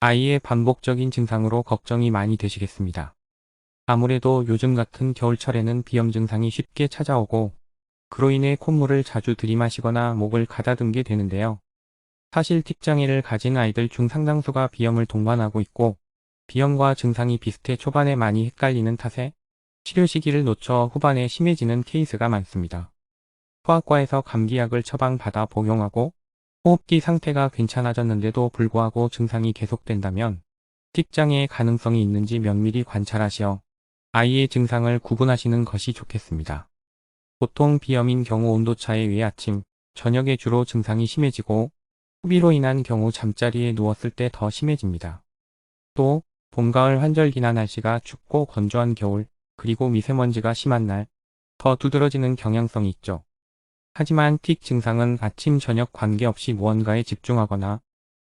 아이의 반복적인 증상으로 걱정이 많이 되시겠습니다. 아무래도 요즘 같은 겨울철에는 비염 증상이 쉽게 찾아오고 그로 인해 콧물을 자주 들이마시거나 목을 가다듬게 되는데요. 사실 틱장애를 가진 아이들 중 상당수가 비염을 동반하고 있고 비염과 증상이 비슷해 초반에 많이 헷갈리는 탓에 치료 시기를 놓쳐 후반에 심해지는 케이스가 많습니다. 소아과에서 감기약을 처방받아 복용하고 호흡기 상태가 괜찮아졌는데도 불구하고 증상이 계속된다면 틱장애의 가능성이 있는지 면밀히 관찰하시어 아이의 증상을 구분하시는 것이 좋겠습니다. 보통 비염인 경우 온도차에 의해 아침, 저녁에 주로 증상이 심해지고 후비로 인한 경우 잠자리에 누웠을 때 더 심해집니다. 또 봄, 가을 환절기나 날씨가 춥고 건조한 겨울, 그리고 미세먼지가 심한 날, 더 두드러지는 경향성이 있죠. 하지만 틱 증상은 아침, 저녁 관계없이 무언가에 집중하거나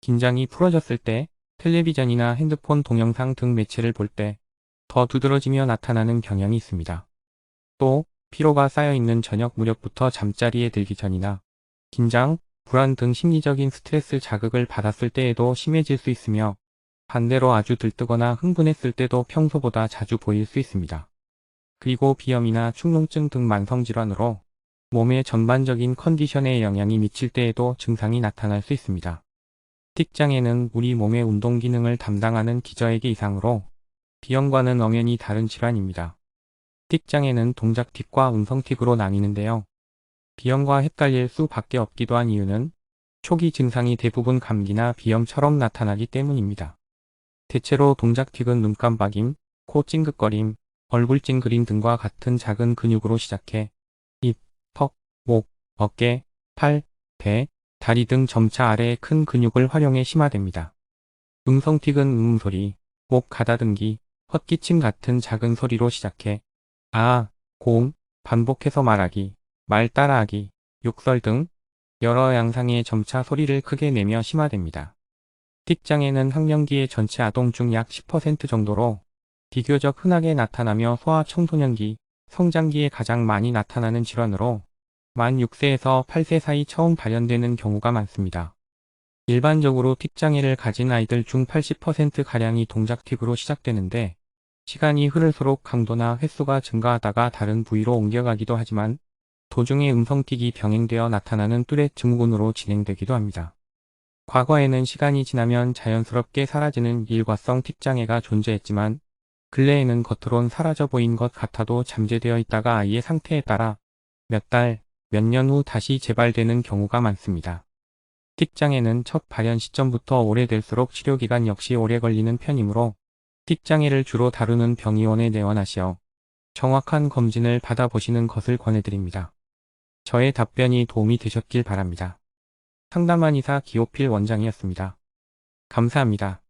긴장이 풀어졌을 때, 텔레비전이나 핸드폰 동영상 등 매체를 볼 때 더 두드러지며 나타나는 경향이 있습니다. 또 피로가 쌓여있는 저녁 무렵부터 잠자리에 들기 전이나 긴장, 불안 등 심리적인 스트레스 자극을 받았을 때에도 심해질 수 있으며 반대로 아주 들뜨거나 흥분했을 때도 평소보다 자주 보일 수 있습니다. 그리고 비염이나 축농증 등 만성질환으로 몸의 전반적인 컨디션에 영향이 미칠 때에도 증상이 나타날 수 있습니다. 틱장애는 우리 몸의 운동 기능을 담당하는 기저에게 이상으로 비염과는 엄연히 다른 질환입니다. 틱장애는 동작틱과 음성틱으로 나뉘는데요. 비염과 헷갈릴 수밖에 없기도 한 이유는 초기 증상이 대부분 감기나 비염처럼 나타나기 때문입니다. 대체로 동작틱은 눈 깜박임, 코 찡긋거림, 얼굴 찡그림 등과 같은 작은 근육으로 시작해 입, 턱, 목, 어깨, 팔, 배, 다리 등 점차 아래의 큰 근육을 활용해 심화됩니다. 음성틱은 소리, 목 가다듬기, 헛기침 같은 작은 소리로 시작해 아, 고음, 반복해서 말하기, 말 따라하기, 욕설 등 여러 양상의 점차 소리를 크게 내며 심화됩니다. 틱장애는 학령기의 전체 아동 중 약 10% 정도로 비교적 흔하게 나타나며 소아 청소년기, 성장기에 가장 많이 나타나는 질환으로 만 6세에서 8세 사이 처음 발현되는 경우가 많습니다. 일반적으로 틱장애를 가진 아이들 중 80%가량이 동작틱으로 시작되는데 시간이 흐를수록 강도나 횟수가 증가하다가 다른 부위로 옮겨가기도 하지만 도중에 음성틱이 병행되어 나타나는 뚜렛 증후군으로 진행되기도 합니다. 과거에는 시간이 지나면 자연스럽게 사라지는 일과성 틱장애가 존재했지만 근래에는 겉으론 사라져 보인 것 같아도 잠재되어 있다가 아이의 상태에 따라 몇 달, 몇 년 후 다시 재발되는 경우가 많습니다. 틱장애는 첫 발현 시점부터 오래될수록 치료기간 역시 오래 걸리는 편이므로 틱장애를 주로 다루는 병의원에 내원하시어 정확한 검진을 받아보시는 것을 권해드립니다. 저의 답변이 도움이 되셨길 바랍니다. 상담한 의사 기호필 원장이었습니다. 감사합니다.